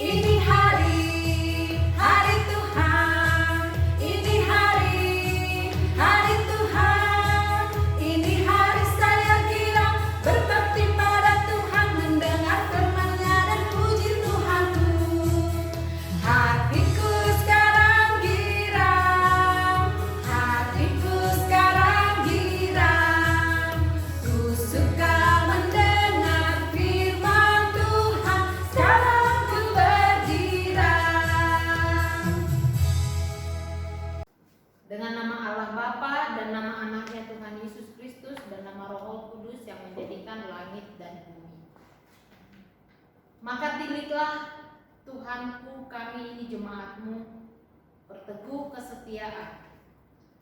Ini hari, hari Tuhan. Ini hari, hari Tuhan. Ini hari saya kira berbakti pada Tuhan, mendengar firman-Nya dan puji Tuhanku. Hatiku sekarang girang, hatiku sekarang girang. Ku suka mendengar firman Tuhan, sekarang ku bergirang. Dengan nama Allah Bapa dan nama anaknya Tuhan Yesus Kristus dan nama Roh Kudus yang menjadikan langit dan bumi. Maka tindiklah Tuhanku, kami ini jemaatmu, berteguh kesetiaan.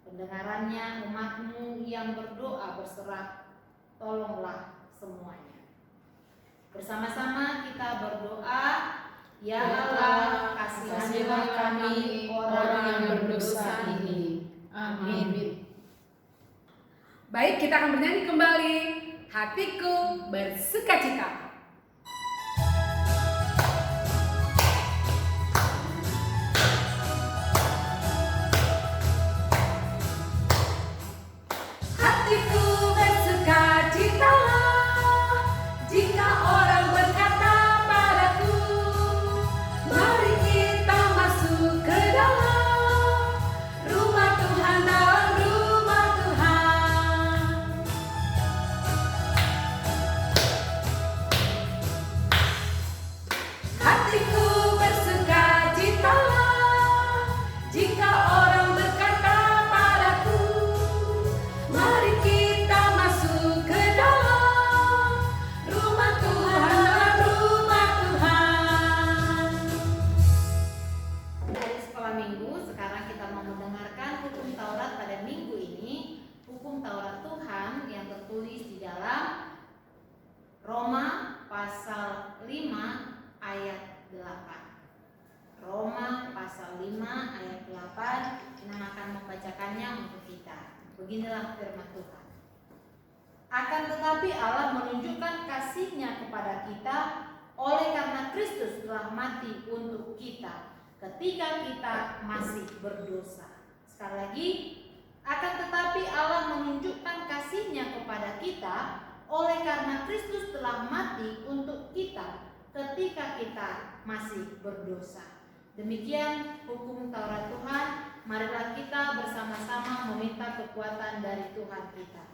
Pendengarannya umatmu yang berdoa berserah, tolonglah semuanya. Bersama-sama kita berdoa. Ya Allah, kasihanilah kami orang yang berdosa ini. Amin. Baik, kita akan bernyanyi kembali. Hatiku bersukacita. Hatiku bersukacita jika orang berkata padaku, mari kita masuk ke dalam rumah Tuhan, dalam rumah Tuhan. Hatiku bersukacita jika orang berkata padaku, mari kita masuk ke dalam rumah Tuhan, dalam rumah Tuhan. Dari sekolah minggu, sekarang kita mau mendengarkan hukum Taurat pada minggu ini. Hukum Taurat Tuhan yang tertulis di dalam Roma pasal 5 ayat 8. Roma pasal 5 ayat 8. Kita akan membacakannya untuk kita. Beginilah firman Tuhan. Akan tetapi Allah menunjukkan kasih-Nya kepada kita oleh karena Kristus telah mati untuk kita ketika kita masih berdosa. Sekali lagi, akan tetapi Allah menunjukkan kasih-Nya kepada kita oleh karena Kristus telah mati untuk kita ketika kita masih berdosa. Demikian hukum Taurat Tuhan. Marilah kita bersama-sama meminta kekuatan dari Tuhan kita.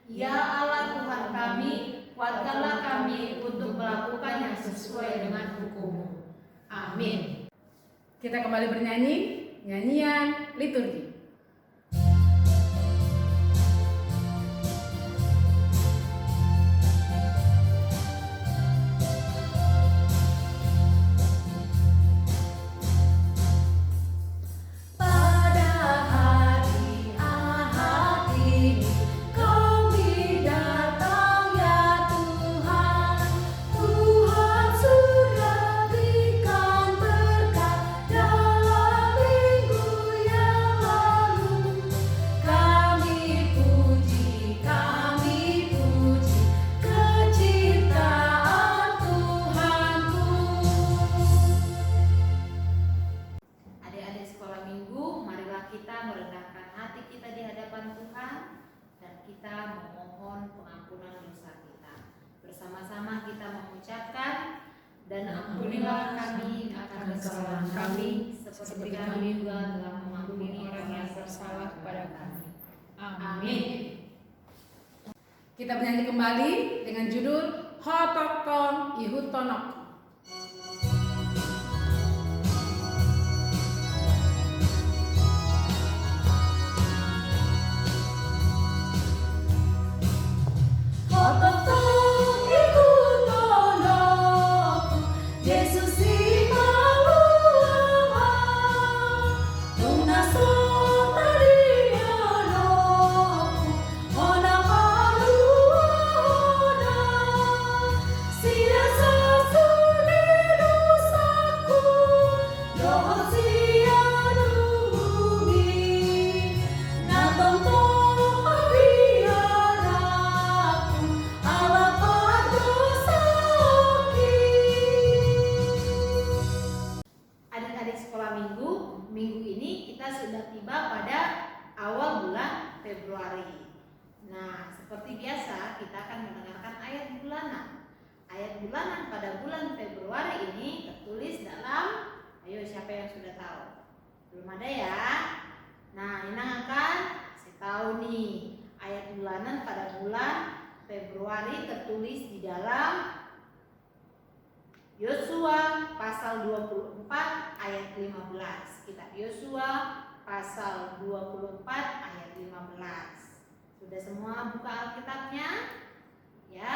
Ya Allah Tuhan kami, kuatkanlah kami untuk melakukan yang sesuai dengan hukum-Mu. Amin. Kita kembali bernyanyi nyanyian liturgi. Pada hari Ahad ini kami datang ya Tuhan. Tuhan sudah berikan berkat dalam minggu yang lalu. Kami puji kecintaan Tuhanku. Adik-adik sekolah minggu, marilah kita merendahkan hati kita di hadapan Tuhan dan kita memohon pengampunan dosa kita. Bersama-sama kita mengucapkan, dan ampunilah kami akan kesalahan kami seperti kami juga telah mengampuni orang yang bersalah kepada kami. Amin. Kita bernyanyi kembali dengan judul Hotokon Ihutonok. Hotokon Ihutonok, Yesus imaluama, tunaso tarianoku, ona paluana, sia sasu Februari. Nah, seperti biasa kita akan mendengarkan ayat bulanan. Ayat bulanan pada bulan Februari ini tertulis dalam, ayo siapa yang sudah tahu? Belum ada ya? Nah, Inang akan kasih tahu nih. Ayat bulanan pada bulan Februari tertulis di dalam Yosua pasal 24 ayat 15. Kitab Yosua pasal 24 ayat 15. Sudah semua buka Alkitabnya? Ya,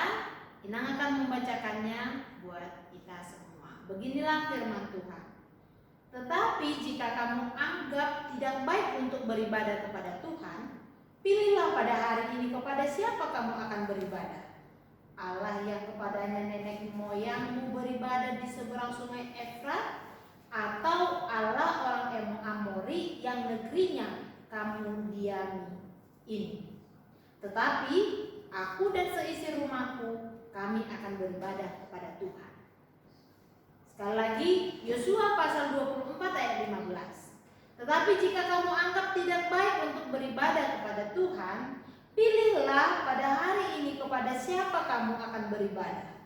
Inang akan membacakannya buat kita semua. Beginilah firman Tuhan. Tetapi jika kamu anggap tidak baik untuk beribadah kepada Tuhan, pilihlah pada hari ini kepada siapa kamu akan beribadah. Allah yang kepadanya nenek moyangmu beribadah di seberang sungai Efrat, atau Allah orang Amori yang negerinya kamu diami ini. Tetapi aku dan seisi rumahku, kami akan beribadah kepada Tuhan. Sekali lagi, Yosua pasal 24 ayat 15. Tetapi jika kamu anggap tidak baik untuk beribadah kepada Tuhan, pilihlah pada hari ini kepada siapa kamu akan beribadah.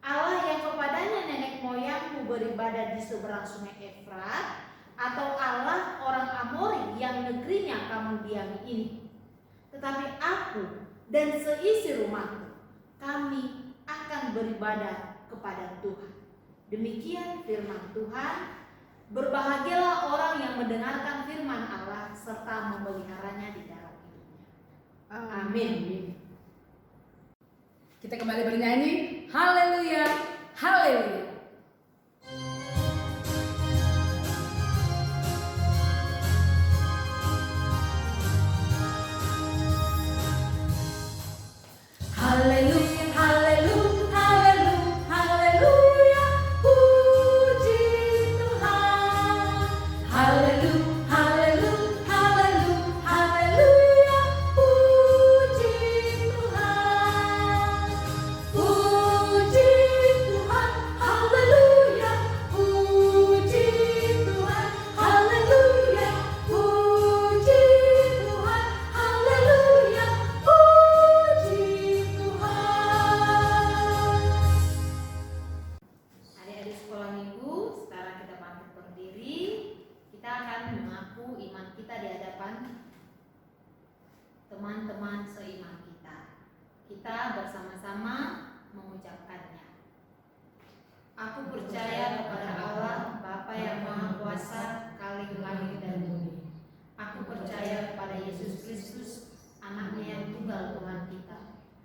Allah yang kepadanya nenek moyangmu beribadah di seberang sungai Efrat, atau Allah orang Amori yang negerinya kamu diami ini. Tetapi aku dan seisi rumahku, kami akan beribadah kepada Tuhan. Demikian firman Tuhan. Berbahagialah orang yang mendengarkan firman Allah serta memeliharanya di dalam hidupnya. Amin. Kita kembali bernyanyi, haleluya, haleluya. Haleluya, haleluya, haleluya, haleluya, puji Tuhan. Haleluya, haleluya, haleluya, haleluya, puji Tuhan. Puji Tuhan, haleluya, puji Tuhan, haleluya, puji Tuhan, haleluya, puji Tuhan. Adik-adik sekolah minggu, sekarang kita bangkit berdiri. Kita akan mengaku iman kita di hadapan teman-teman seiman kita. Kita bersama-sama mengucapkannya. Aku percaya kepada Allah, Bapa yang Maha Kuasa, Kalik langit dan bumi. Aku percaya kepada Yesus Kristus, Anaknya yang tunggal Tuhan kita,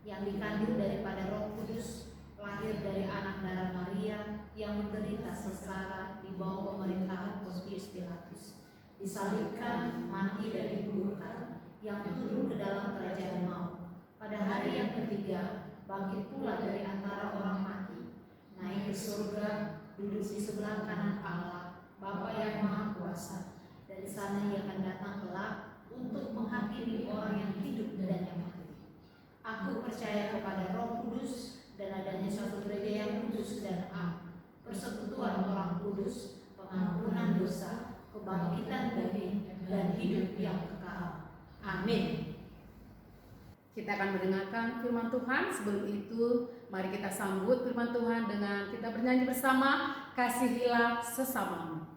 yang dikandung daripada Roh Kudus, lahir dari anak darah Maria, yang menderita sengsara di bawah pemerintahan Pontius Pilatus, disalibkan, mati dan dikuburkan, yang turun ke dalam kerajaan maut. Pada hari yang ketiga, bangkit pula dari antara orang mati, naik ke surga, duduk di sebelah kanan Allah, Bapa yang Maha Kuasa. Dari sana Ia akan datang kelak untuk menghakimi orang yang hidup dan yang mati. Aku percaya kepada Roh Kudus dan adanya suatu gereja yang kudus dan am, persekutuan orang kudus, pengampunan dosa, kebangkitan dari dan hidup yang kekal. Amin. Kita akan mendengarkan firman Tuhan. Sebelum itu, mari kita sambut firman Tuhan dengan kita bernyanyi bersama, kasihilah sesamamu.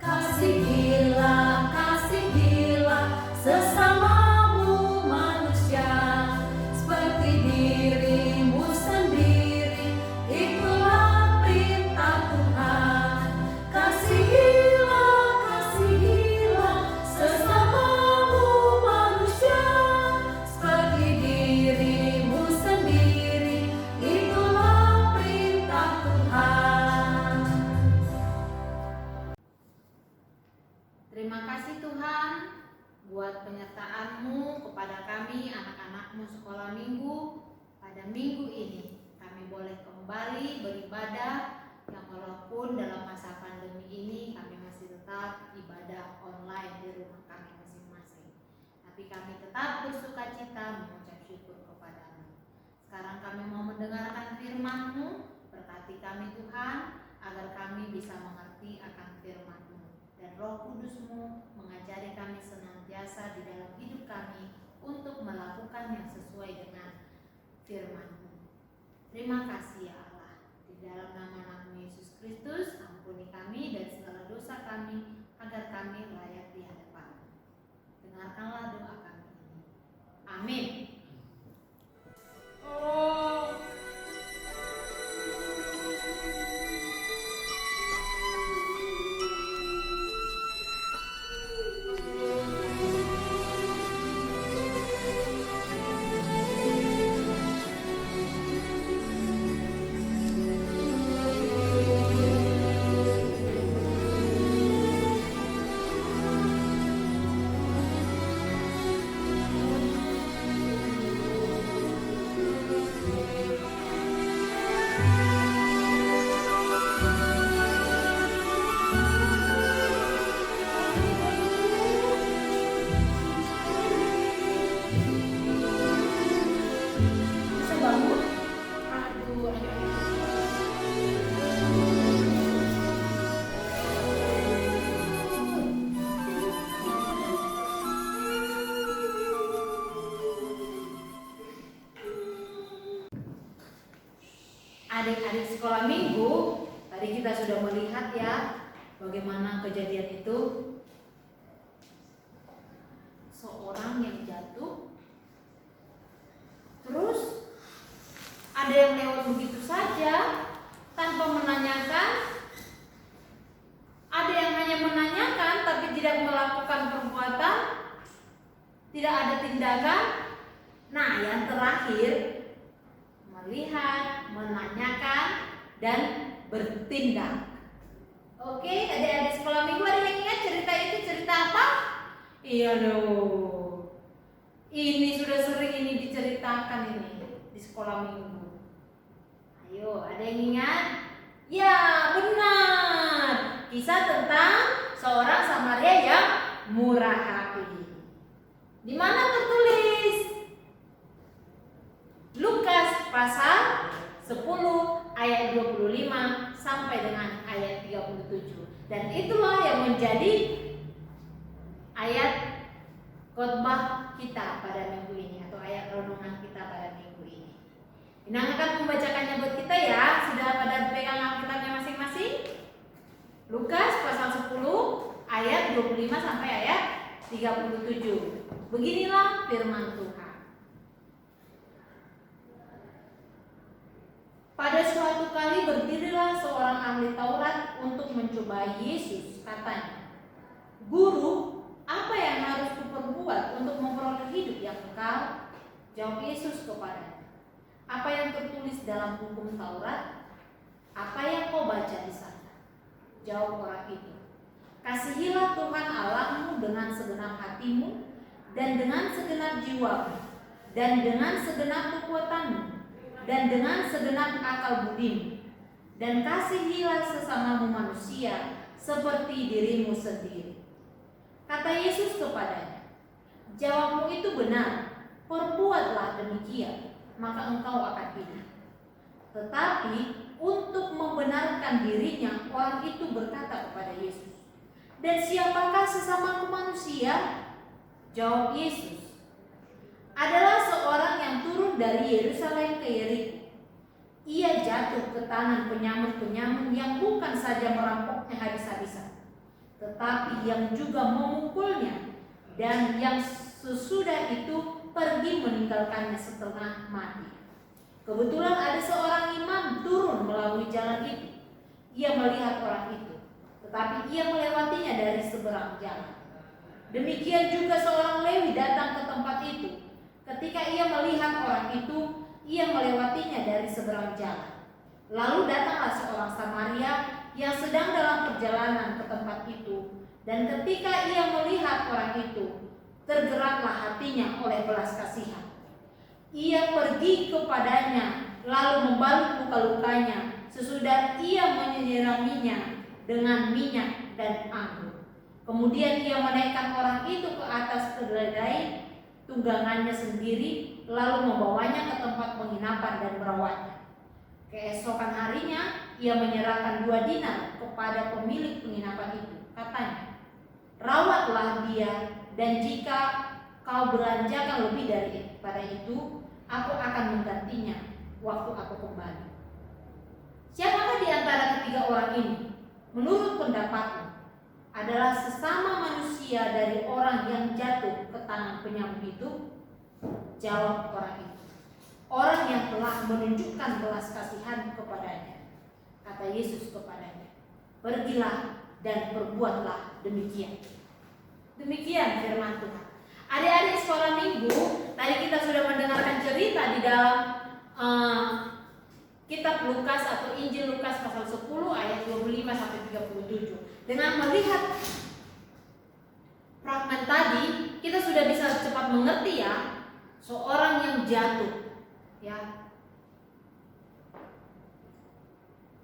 Kasihilah, kasihilah sesamamu manusia seperti dirimu sendiri, itulah perintah Tuhan. Kasihilah, kasihilah sesamamu manusia seperti dirimu sendiri, itulah perintah Tuhan. Terima kasih Tuhan buat penyertaan-Mu kepada kami anak-anak-Mu sekolah minggu. Pada minggu ini kami boleh kembali beribadah, yang walaupun dalam masa pandemi ini kami masih tetap ibadah online di rumah kami masing-masing. Tapi kami tetap bersukacita mengucap syukur kepada-Mu. Sekarang kami mau mendengarkan firman-Mu. Berkati kami Tuhan, agar kami bisa mengerti akan firman-Mu, dan Roh Kudus-Mu mengajari kami senantiasa di dalam hidup kami untuk melakukan yang sesuai dengan firman-Mu. Terima kasih ya Allah. Di dalam nama-Mu Yesus Kristus, ampuni kami dan segala dosa kami, agar kami layak di hadapan-Mu. Dengarkanlah doa kami ini. Amin. Bisa bangun? Aduh, adik-adik sekolah minggu, tadi kita sudah melihat ya bagaimana kejadian itu. Seorang yang jatuh, terus ada yang lewat begitu saja tanpa menanyakan. Ada yang hanya menanyakan tapi tidak melakukan perbuatan, tidak ada tindakan. Nah, yang terakhir, melihat, menanyakan, dan bertindak. Oke, adik-adik sekolah minggu, ada yang ingat cerita itu cerita apa? Iya loh, ini sudah sering ini diceritakan ini di sekolah minggu. Ayo, ada yang ingat? Ya, benar. Kisah tentang seorang Samaria yang murah hati. Di mana tertulis? Lukas pasal 10 ayat 25 sampai dengan ayat 37. Dan itulah yang menjadi ayat khotbah kita pada minggu ini, atau ayat renungan kita pada minggu ini. Inang akan membacakannya buat kita ya. Sudah pada pegang Alkitabnya masing-masing? Lukas pasal 10 ayat 25 sampai ayat 37. Beginilah firman Tuhan. Pada suatu kali berdirilah seorang ahli Taurat untuk mencobai Yesus. Katanya, "Guru, apa yang harus kuperbuat untuk memperoleh hidup yang kekal?" Jawab Yesus kepadanya, "Apa yang tertulis dalam hukum Taurat? Apa yang kau baca di sana?" Jawab orang itu, "Kasihilah Tuhan Allahmu dengan segenap hatimu, dan dengan segenap jiwamu, dan dengan segenap kekuatanmu, dan dengan segenap akal budimu, dan kasihilah sesamamu manusia seperti dirimu sendiri." Kata Yesus kepadanya, "Jawabmu itu benar, perbuatlah demikian, maka engkau akan hidup." Tetapi untuk membenarkan dirinya, orang itu berkata kepada Yesus, "Dan siapakah sesamaku manusia?" Jawab Yesus, "Adalah seorang yang turun dari Yerusalem ke Yeriko. Ia jatuh ke tangan penyamun-penyamun yang bukan saja merampoknya habis-habisan, tetapi yang juga memukulnya, dan yang sesudah itu pergi meninggalkannya setengah mati. Kebetulan ada seorang imam turun melalui jalan itu. Ia melihat orang itu, tetapi ia melewatinya dari seberang jalan. Demikian juga seorang Lewi datang ke tempat itu. Ketika ia melihat orang itu, ia melewatinya dari seberang jalan. Lalu datanglah seorang Samaria yang sedang dalam perjalanan ke tempat itu, dan ketika ia melihat orang itu, tergeraklah hatinya oleh belas kasihan. Ia pergi kepadanya, lalu membalut luka-lukanya, sesudah ia menyiraminya dengan minyak dan anggur. Kemudian ia menaikkan orang itu ke atas keledai tunggangannya sendiri, lalu membawanya ke tempat penginapan dan merawatnya. Keesokan harinya ia menyerahkan 2 dinar kepada pemilik penginapan itu. Katanya, rawatlah dia, dan jika kau belanjakan lebih daripada itu, aku akan menggantinya waktu aku kembali. Siapakah di antara ketiga orang ini, menurut pendapatmu, adalah sesama manusia dari orang yang jatuh ke tangan penyambut itu? Jawab orang itu, orang yang telah menunjukkan belas kasihan kepadanya. Kata Yesus kepadanya, pergilah dan perbuatlah demikian. Demikian firman Tuhan. Adik-adik sekolah minggu, tadi kita sudah mendengarkan cerita di dalam kitab Lukas atau Injil Lukas pasal 10 ayat 25 sampai 37. Dengan melihat fragmen tadi, kita sudah bisa cepat mengerti ya, seorang yang jatuh, ya,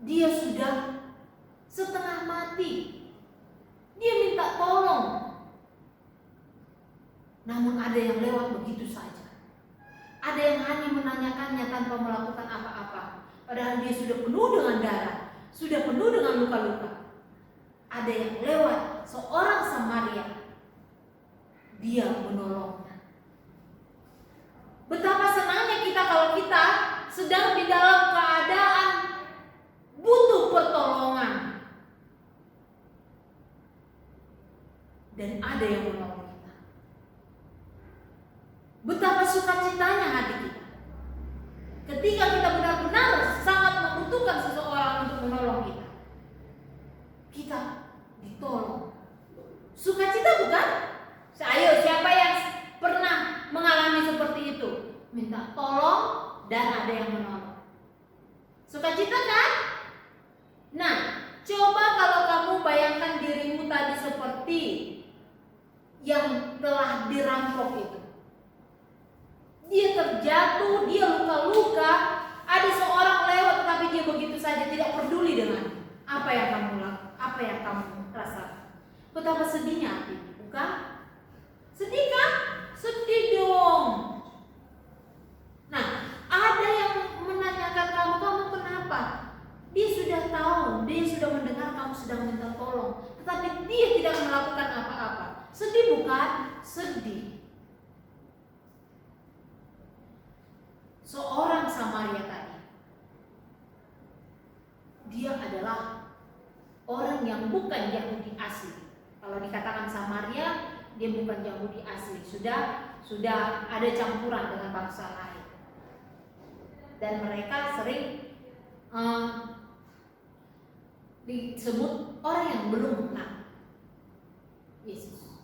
dia sudah setengah mati, dia minta tolong, namun ada yang lewat begitu saja. Ada yang hanya menanyakannya tanpa melakukan apa-apa, padahal dia sudah penuh dengan darah, sudah penuh dengan luka-luka. Ada yang lewat, seorang Samaria, dia menolongnya. Betapa senangnya kita kalau kita sedang di dalam keadaan butuh pertolongan dan ada yang menolong kita. Betapa sukacitanya hati kita ketika kita benar-benar sangat membutuhkan seseorang untuk menolong kita. Kita ditolong. Sukacita bukan? Ayo, siapa yang pernah mengalami seperti itu? Minta tolong dan ada yang menolong. Sukacita kan? Nah, coba kalau kamu bayangkan dirimu tadi seperti yang telah dirampok itu. Dia terjatuh, dia luka-luka, ada seorang lewat tetapi dia begitu saja tidak peduli dengan apa yang kamu lakukan, apa yang kamu rasakan. Betapa sedihnya hati, bukan? Sedih kan? Sedih dong. Nah, ada yang menanyakan kamu kenapa? Dia sudah tahu, dia sudah mendengar kamu sedang minta tolong, tetapi dia tidak melakukan apa-apa. Sedih bukan? Sedih. Seorang Samaria tadi, dia adalah orang yang bukan Yahudi asli. Kalau dikatakan Samaria, dia bukan Yahudi asli. Sudah ada campuran dengan bangsa lain. Dan mereka sering disebut orang yang belum mengenal Yesus.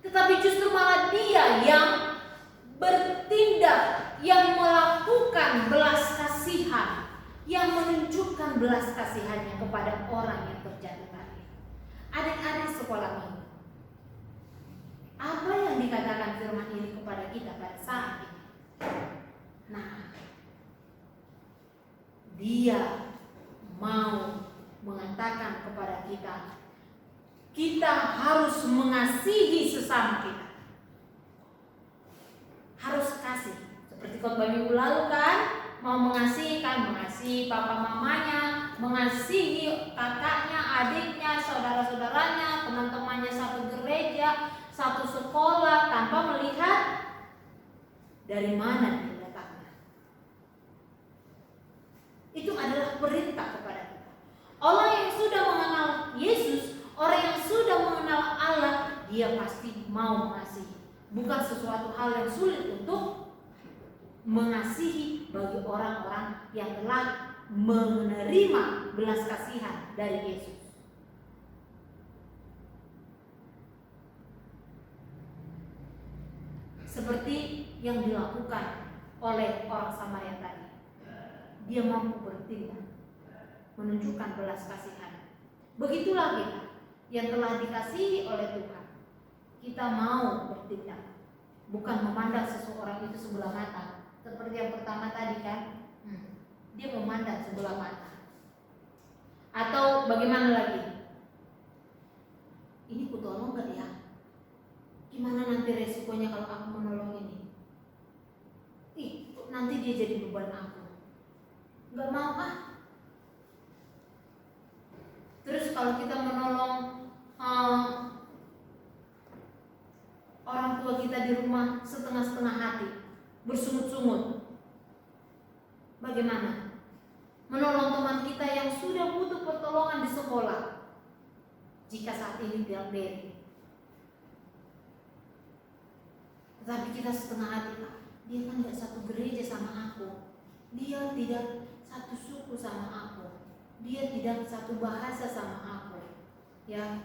Tetapi justru malah dia yang bertindak, yang melakukan belas kasihan, yang menunjukkan belas kasihannya kepada orang yang terjatuh tadi. Adik-adik sekolah minggu, apa yang dikatakan firman ini kepada kita pada saat ini? Nah, dia mau mengatakan kepada kita, kita harus mengasihi sesama kita. Harus kasih. Seperti khotbah minggu lalu kan, mau mengasihi papa mamanya, mengasihi kakaknya, adiknya, saudara-saudaranya, teman-temannya satu gereja, satu sekolah, tanpa melihat dari mana dia datangnya. Itu adalah perintah kepada kita. Orang yang sudah mengenal Yesus, orang yang sudah mengenal Allah, dia pasti mau mengasihi. Bukan sesuatu hal yang sulit untuk mengasihi bagi orang-orang yang telah menerima belas kasihan dari Yesus. Seperti yang dilakukan oleh orang Samaria tadi, dia mampu bertindak, menunjukkan belas kasihan. Begitulah kita yang telah dikasihi oleh Tuhan. Kita mau bertindak, bukan memandang seseorang itu sebelah mata. Seperti yang pertama tadi kan, dia memandang sebelah mata. Atau bagaimana lagi? Ini kutolong gak ya? Gimana nanti resikonya kalau aku menolong ini? Nanti dia jadi beban aku. nggak mau ah. Terus kalau kita menolong orang tua kita di rumah setengah-setengah hati, bersungut-sungut, bagaimana? Menolong teman kita yang sudah butuh pertolongan di sekolah, jika saat ini tidak beri, tetapi kita setengah hati, dia kan tidak satu gereja sama aku, dia tidak satu suku sama aku, dia tidak satu bahasa sama aku, ya,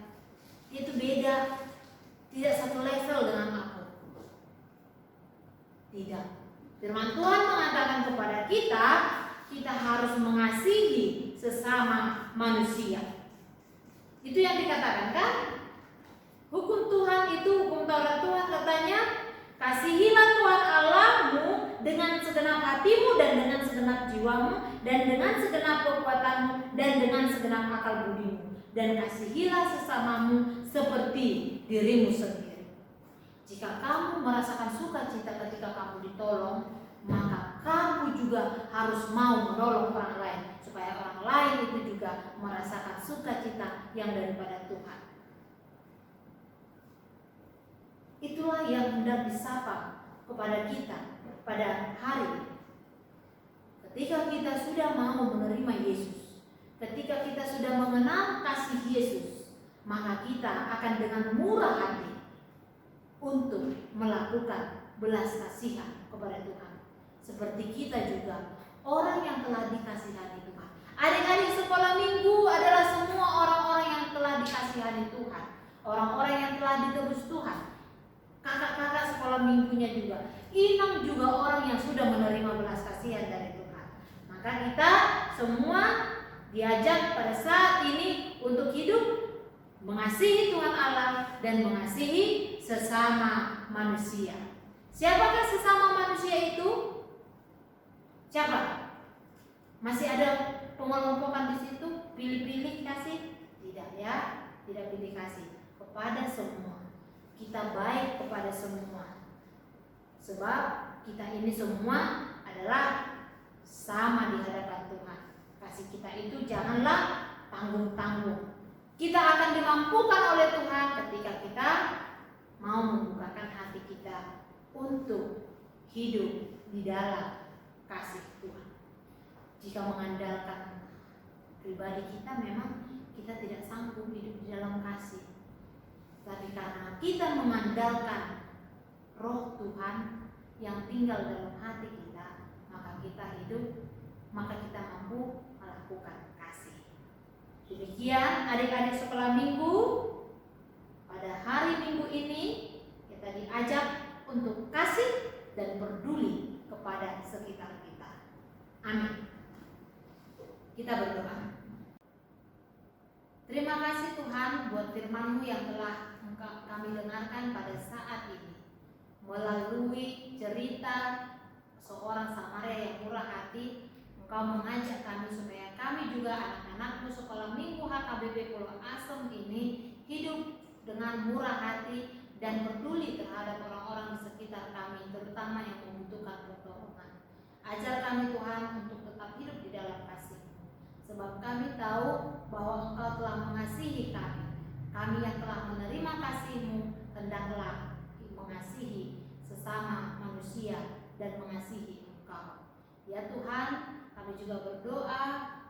dia itu beda, tidak satu level dengan aku. Tidak. Firman Tuhan mengatakan kepada kita, kita harus mengasihi sesama manusia. Itu yang dikatakan kan? Hukum Tuhan itu, hukum Taurat Tuhan katanya, kasihilah Tuhan Allahmu dengan segenap hatimu dan dengan segenap jiwamu dan dengan segenap kekuatanmu dan dengan segenap akal budimu, dan kasihilah sesamamu seperti dirimu sendiri. Jika kamu merasakan sukacita ketika kamu ditolong, maka kamu juga harus mau menolong orang lain, supaya orang lain itu juga merasakan sukacita yang daripada Tuhan. Itulah yang hendak disapa kepada kita pada hari ketika kita sudah mau menerima Yesus, ketika kita sudah mengenal kasih Yesus, maka kita akan dengan murah hati untuk melakukan belas kasihan kepada Tuhan. Seperti kita juga orang yang telah dikasihani Tuhan. Adik-adik sekolah minggu adalah semua orang-orang yang telah dikasihani Tuhan, orang-orang yang telah ditebus Tuhan. Kakak-kakak sekolah minggunya juga, Inang juga orang yang sudah menerima belas kasihan dari Tuhan. Maka kita semua diajak pada saat ini untuk hidup mengasihi Tuhan Allah dan mengasihi sesama manusia. Siapakah sesama manusia itu? Siapa? Masih ada pengelompokan di situ? Pilih-pilih kasih? Tidak ya, tidak pilih kasih, kepada semua. Kita baik kepada semua, sebab kita ini semua adalah sama di hadapan Tuhan. Kasih kita itu janganlah tanggung-tanggung. Kita akan dimampukan oleh Tuhan ketika kita mau membukakan hati kita untuk hidup di dalam kasih Tuhan. Jika mengandalkan pribadi kita, memang kita tidak sanggup hidup di dalam kasih. Tapi karena kita mengandalkan Roh Tuhan yang tinggal dalam hati kita, maka kita hidup, maka kita mampu melakukan kasih. Demikian adik-adik sekolah minggu, pada hari Minggu ini kita diajak untuk kasih dan peduli kepada sekitar kita. Amin. Kita berdoa. Terima kasih Tuhan buat firman-Mu yang telah kami dengarkan pada saat ini. Melalui cerita seorang Samaria yang murah hati, Engkau mengajak kami supaya kami juga anak-anak-Mu sekolah minggu HKBP Pulau Asem ini hidup dengan murah hati dan peduli terhadap orang-orang di sekitar kami, terutama yang membutuhkan pertolongan. Ajar kami Tuhan untuk tetap hidup di dalam kasih-Mu, sebab kami tahu bahwa Engkau telah mengasihi kami. Kami yang telah menerima kasih-Mu hendaklah mengasihi sesama manusia dan mengasihi Engkau. Ya Tuhan, kami juga berdoa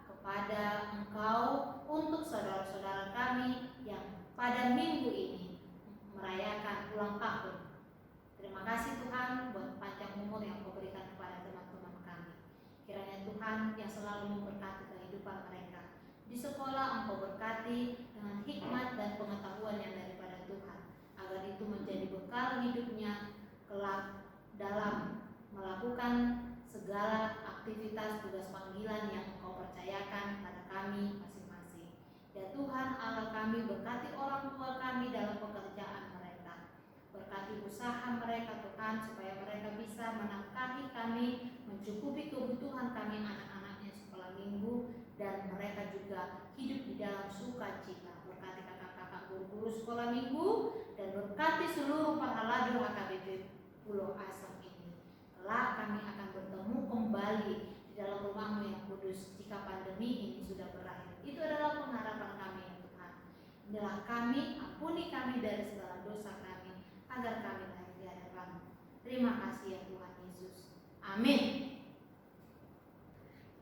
kepada Engkau untuk saudara-saudara kami yang pada minggu ini merayakan ulang tahun. Terima kasih Tuhan buat panjang umur yang Kau berikan kepada teman-teman kami. Kiranya Tuhan yang selalu memberkati kehidupan mereka. Di sekolah Engkau berkati dengan hikmat dan pengetahuan yang daripada Tuhan, agar itu menjadi bekal hidupnya kelak dalam melakukan segala aktivitas tugas panggilan yang Engkau percayakan pada kami masing-masing. Ya Tuhan Allah kami, berkati orang tua kami dalam pekerjaan mereka, berkati usaha mereka Tuhan, supaya mereka bisa menafkahi kami, mencukupi kebutuhan kami anak-anaknya sekolah minggu, dan mereka juga hidup di dalam sukacita. Berkati kakak-kakak guru-guru sekolah minggu, dan berkati seluruh para ladu HKBP Pulau Asem ini. Kelak kami akan bertemu kembali di dalam rumah-Mu yang Kudus jika pandemi ini sudah berakhir. Itu adalah pengharapan kami ya Tuhan. Inilah kami, ampuni kami dari segala dosa kami, agar kami lahir di hadapan-Mu. Terima kasih ya Tuhan Yesus. Amin.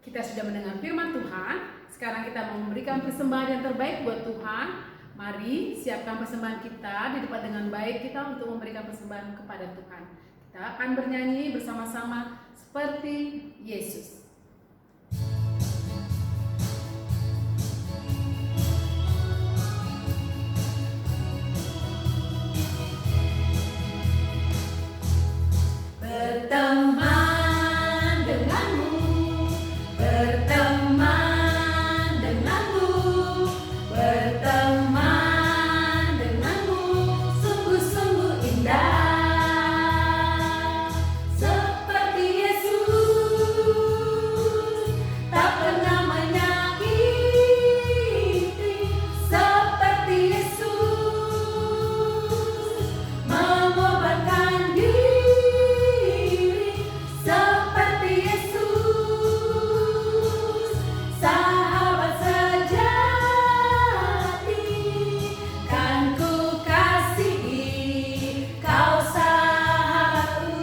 Kita sudah mendengar firman Tuhan. Sekarang kita mau memberikan persembahan yang terbaik buat Tuhan. Mari siapkan persembahan kita di depan dengan baik kita untuk memberikan persembahan kepada Tuhan. Kita akan bernyanyi bersama-sama seperti Yesus. Berteman denganmu, berteman denganmu, berteman denganmu, sungguh-sungguh indah. Seperti Yesus, tak pernah menyakiti. Seperti Yesus, mengorbankan diri. Seperti Yesus, sahabat sejati, kan ku kasihi kau sahabatku.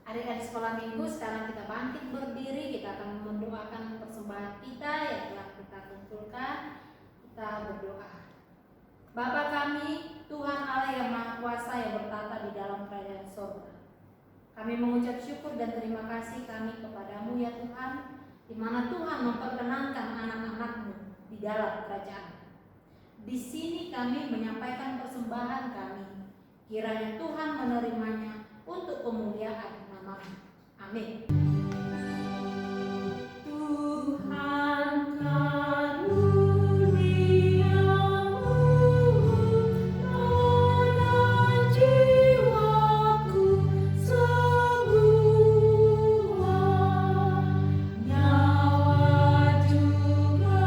Adik-adik sekolah minggu, sekarang kita bangkit berdiri. Kita akan mendoakan persembahan kita yang telah kita kumpulkan. Kita berdoa. Bapa kami, Tuhan Allah yang Maha Kuasa yang bertata di dalam kerajaan surga. Kami mengucap syukur dan terima kasih kami kepadamu ya Tuhan, di mana Tuhan memperkenankan anak-anak-Mu di dalam kerajaan. Di sini kami menyampaikan persembahan kami. Kiranya Tuhan menerimanya untuk kemuliaan nama-Mu. Amin. Tuhan karuniamu, dan jiwaku semua, nyawa juga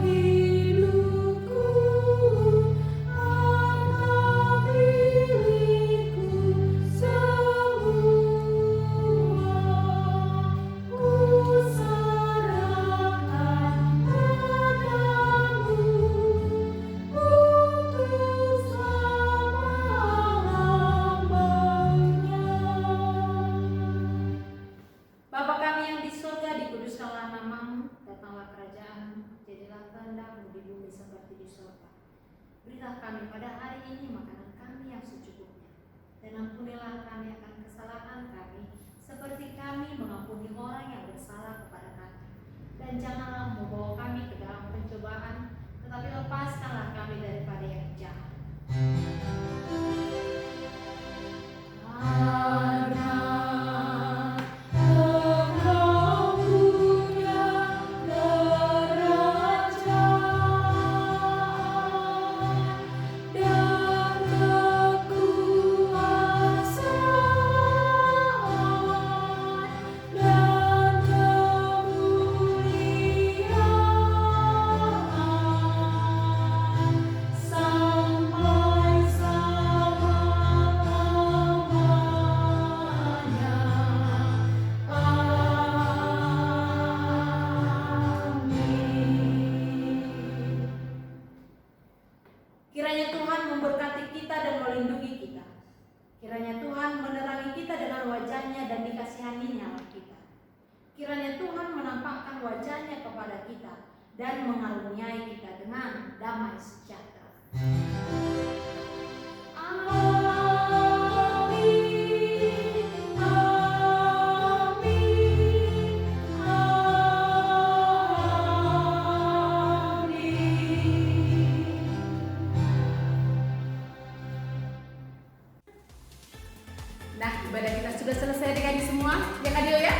hidupku, harta milikku semua, ku serahkan padamu untuk selama-lamanya. Bapa kami yang di surga, dikuduskanlah nama-Mu, datanglah kerajaan-Mu, jadilah kehendak-Mu di bumi seperti di surga. Berilah kami pada hari ini makanan kami yang secukupnya, dan ampunilah kami akan kesalahan kami, seperti kami mengampuni orang yang bersalah kepada kami. Dan janganlah membawa kami ke dalam pencobaan, tetapi lepaskanlah kami daripada yang jahat. Karena Engkau punya kerajaan dan kekuasaan dan kemuliaan sampai selama-lamanya. Amin. Kiranya Tuhan memberkati kita dan melindungi kita. Kiranya Tuhan menerangi kita dengan wajah-Nya dan dikasihaninya kita. Kiranya Tuhan menampakkan wajah-Nya kepada kita dan mengaruniai kita dengan damai sejahtera. Amin, amin, amin. Nah, ibadah kita sudah selesai adik-adik semua. Ya Kak Dio ya?